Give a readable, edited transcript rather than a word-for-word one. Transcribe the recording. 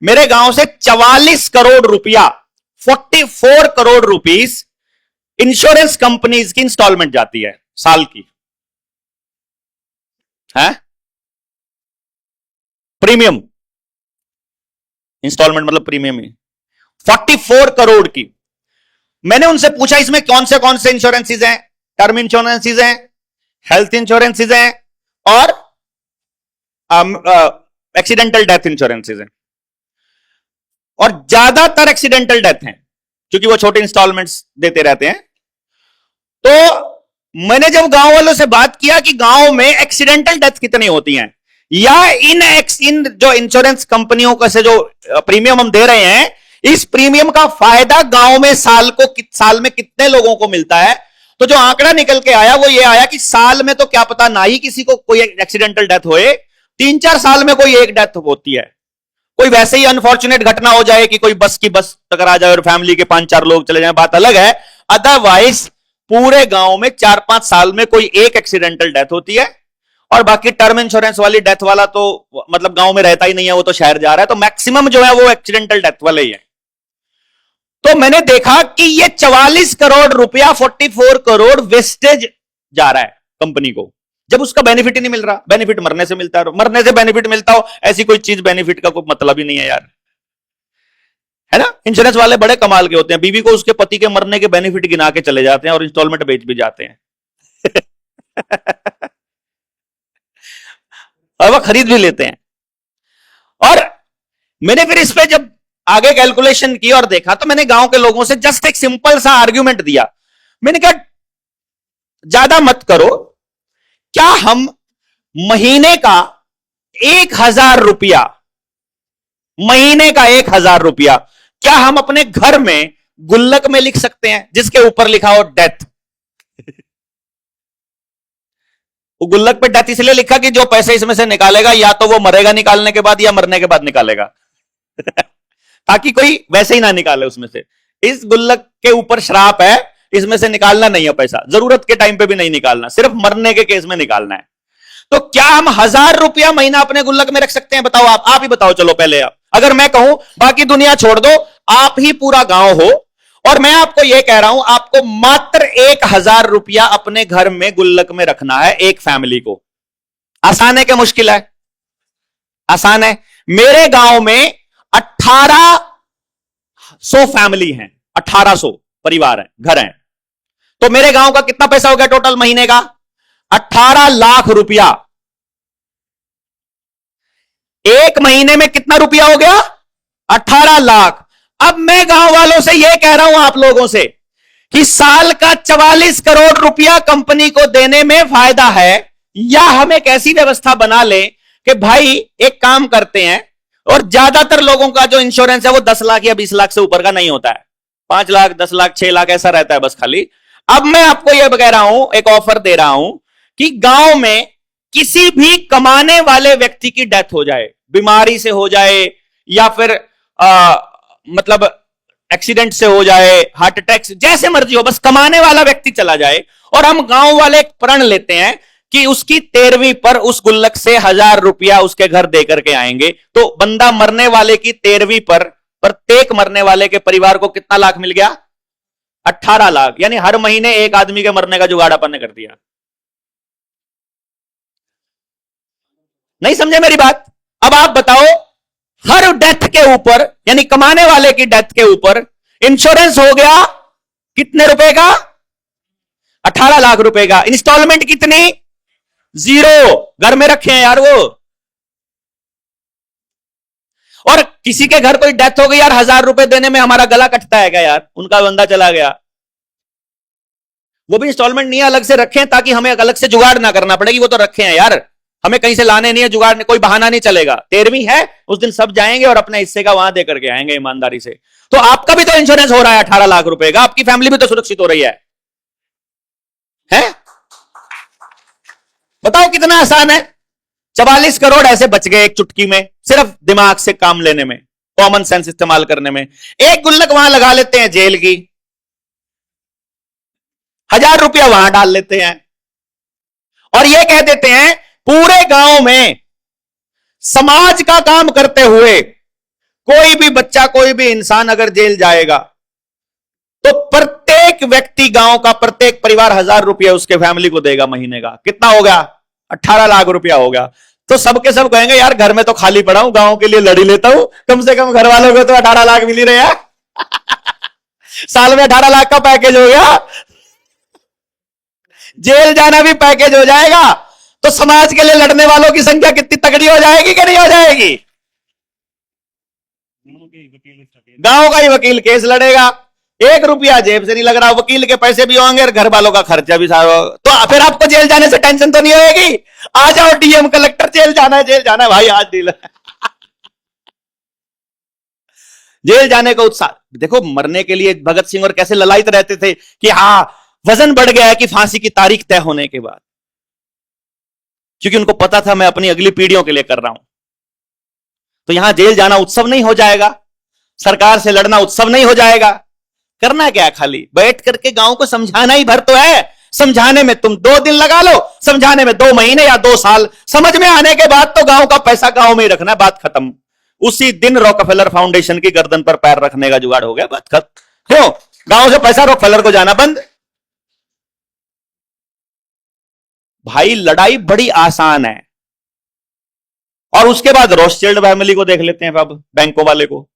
मेरे गांव से 44 करोड़ रुपया, 44 करोड़ रुपीस इंश्योरेंस कंपनीज की इंस्टॉलमेंट जाती है साल की, है प्रीमियम, इंस्टॉलमेंट मतलब प्रीमियम ही, 44 करोड़ की। मैंने उनसे पूछा इसमें कौन से इंश्योरेंसेज हैं? टर्म इंश्योरेंसेज हैं, हेल्थ इंश्योरेंसेज हैं और एक्सीडेंटल डेथ इंश्योरेंसेज हैं। और ज्यादातर एक्सीडेंटल डेथ हैं क्योंकि वो छोटे इंस्टॉलमेंट्स देते रहते हैं। तो मैंने जब गांव वालों से बात किया कि गांव में एक्सीडेंटल डेथ कितनी होती हैं, या इन जो इंश्योरेंस कंपनियों का से जो प्रीमियम हम दे रहे हैं, इस प्रीमियम का फायदा गांव में साल में कितने लोगों को मिलता है, तो जो आंकड़ा निकल के आया वो ये आया कि साल में तो क्या पता ना ही किसी को कोई एक्सीडेंटल डेथ होए, 3-4 साल में कोई एक डेथ होती है। कोई वैसे ही अनफॉर्चुनेट घटना हो जाए कि कोई बस टकरा जाए और फैमिली के 5-4 लोग चले जाएं, बात अलग है। अदरवाइज पूरे गांव में 4-5 साल में कोई एक एक्सीडेंटल डेथ होती है, और बाकी टर्म इंश्योरेंस वाली डेथ वाला तो मतलब गांव में रहता ही नहीं है, वो तो शहर जा रहा है, तो मैक्सिमम जो है वो एक्सीडेंटल डेथ वाले ही है। तो मैंने देखा कि ये 44 करोड़ रुपया, 44 करोड़ वेस्टेज जा रहा है कंपनी को, जब उसका बेनिफिट ही नहीं मिल रहा। बेनिफिट मरने से मिलता है, मरने से बेनिफिट मिलता हो, ऐसी कोई चीज बेनिफिट का कोई मतलब ही नहीं है यार, है ना। इंश्योरेंस वाले बड़े कमाल के होते हैं, बीवी को उसके पति के मरने के बेनिफिट गिना के चले जाते हैं और इंस्टॉलमेंट बेच भी जाते हैं और वह खरीद भी लेते हैं। और मैंने फिर इस पे जब आगे कैलकुलेशन की और देखा, तो मैंने गांव के लोगों से जस्ट एक सिंपल सा आर्ग्यूमेंट दिया। मैंने कहा ज्यादा मत करो, क्या हम महीने का 1,000 रुपया, महीने का 1,000 रुपया क्या हम अपने घर में गुल्लक में लिख सकते हैं जिसके ऊपर लिखा हो डेथ? वो गुल्लक पे डेथ इसलिए लिखा कि जो पैसे इसमें से निकालेगा या तो वो मरेगा निकालने के बाद या मरने के बाद निकालेगा ताकि कोई वैसे ही ना निकाले उसमें से। इस गुल्लक के ऊपर श्राप है, इसमें से निकालना नहीं है पैसा, जरूरत के टाइम पे भी नहीं निकालना, सिर्फ मरने के केस में निकालना है। तो क्या हम 1,000 रुपया महीना अपने गुल्लक में रख सकते हैं? बताओ, आप ही बताओ। चलो पहले आप, अगर मैं कहूं बाकी दुनिया छोड़ दो, आप ही पूरा गांव हो और मैं आपको यह कह रहा हूं आपको मात्र 1,000 रुपया अपने घर में गुल्लक में रखना है एक फैमिली को। आसान है कि मुश्किल है? आसान है। मेरे गांव में 1800 फैमिली हैं, 1800 परिवार हैं, घर हैं। तो मेरे गांव का कितना पैसा हो गया टोटल महीने का? 18 लाख रुपया। एक महीने में कितना रुपया हो गया? 18 लाख। अब मैं गांव वालों से यह कह रहा हूं आप लोगों से कि साल का 44 करोड़ रुपया कंपनी को देने में फायदा है, या हम एक ऐसी व्यवस्था बना लें कि भाई एक काम करते हैं, और ज्यादातर लोगों का जो इंश्योरेंस है वो 10 लाख या 20 लाख से ऊपर का नहीं होता है, 5 लाख 10 लाख 6 लाख ऐसा रहता है बस खाली। अब मैं आपको यह कह रहा हूं, एक ऑफर दे रहा हूं कि गांव में किसी भी कमाने वाले व्यक्ति की डेथ हो जाए, बीमारी से हो जाए या फिर मतलब एक्सीडेंट से हो जाए, हार्ट अटैक से, जैसे मर्जी हो, बस कमाने वाला व्यक्ति चला जाए, और हम गांव वाले एक प्रण लेते हैं कि उसकी 13वीं पर उस गुल्लक से 1,000 रुपया उसके घर दे करके आएंगे। तो बंदा मरने वाले की 13वीं पर प्रत्येक मरने वाले के परिवार को कितना लाख मिल गया? 18 लाख। यानी हर महीने एक आदमी के मरने का जुगाड़ अपन ने कर दिया। नहीं समझे मेरी बात? अब आप बताओ, हर डेथ के ऊपर, यानी कमाने वाले की डेथ के ऊपर इंश्योरेंस हो गया कितने रुपए का? 18 लाख रुपए का। इंस्टॉलमेंट कितनी? 0। घर में रखे हैं यार वो। और किसी के घर कोई डेथ हो गई यार, 1,000 रुपए देने में हमारा गला कटता है क्या यार? उनका बंदा चला गया, वो भी इंस्टॉलमेंट नहीं अलग से रखें ताकि हमें अलग से जुगाड़ ना करना पड़ेगी। वो तो रखे हैं यार, हमें कहीं से लाने नहीं है, जुगाड़ नहीं, कोई बहाना नहीं चलेगा। 13वीं है उस दिन सब जाएंगे और अपने हिस्से का वहां दे करके आएंगे ईमानदारी से। तो आपका भी तो इंश्योरेंस हो रहा है 18 लाख रुपए का, आपकी फैमिली भी तो सुरक्षित हो रही है? बताओ कितना आसान है। 44 करोड़ ऐसे बच गए एक चुटकी में, सिर्फ दिमाग से काम लेने में, कॉमन सेंस इस्तेमाल करने में। एक गुल्लक वहां लगा लेते हैं जेल की, 1,000 रुपया वहां डाल लेते हैं, और यह कह देते हैं पूरे गांव में समाज का काम करते हुए कोई भी बच्चा, कोई भी इंसान अगर जेल जाएगा तो प्रत्येक व्यक्ति, गांव का प्रत्येक परिवार 1,000 रुपया उसके फैमिली को देगा महीने का। कितना हो गया? 18 लाख रुपया हो गया। तो सबके सब कहेंगे यार घर में तो खाली पड़ा हूं, गांव के लिए लड़ी लेता हूं, कम से कम घर वालों को तो 18 लाख मिल ही रहे हैं। साल में 18 लाख का पैकेज हो गया, जेल जाना भी पैकेज हो जाएगा। तो समाज के लिए लड़ने वालों की संख्या कितनी तगड़ी हो जाएगी कि नहीं हो जाएगी? गांव का ही वकील केस लड़ेगा, 1 रुपया जेब से नहीं लग रहा, वकील के पैसे भी होंगे और घर वालों का खर्चा भी सारा। तो फिर आपको जेल जाने से टेंशन तो नहीं होगी? आ जाओ डीएम कलेक्टर, जेल जाना है, जेल जाना है भाई, आज डील। जेल जाने का उत्साह देखो। मरने के लिए भगत सिंह और कैसे ललायत रहते थे कि हाँ वजन बढ़ गया है कि फांसी की तारीख तय होने के बाद, क्योंकि उनको पता था मैं अपनी अगली पीढ़ियों के लिए कर रहा हूं। तो यहां जेल जाना उत्सव नहीं हो जाएगा, सरकार से लड़ना उत्सव नहीं हो जाएगा। करना क्या है? खाली बैठ करके गांव को समझाना ही भर तो है। समझाने में तुम 2 दिन लगा लो, समझाने में 2 महीने या 2 साल, समझ में आने के बाद तो गांव का पैसा गांव में ही रखना, बात खत्म। उसी दिन रॉकफेलर फाउंडेशन की गर्दन पर पैर रखने का जुगाड़ हो गया, बात खत्म। क्यों? गांव से पैसा रॉकफेलर को जाना बंद। भाई लड़ाई बड़ी आसान है। और उसके बाद रोथशिल्ड फैमिली को देख लेते हैं, अब बैंकों वाले को।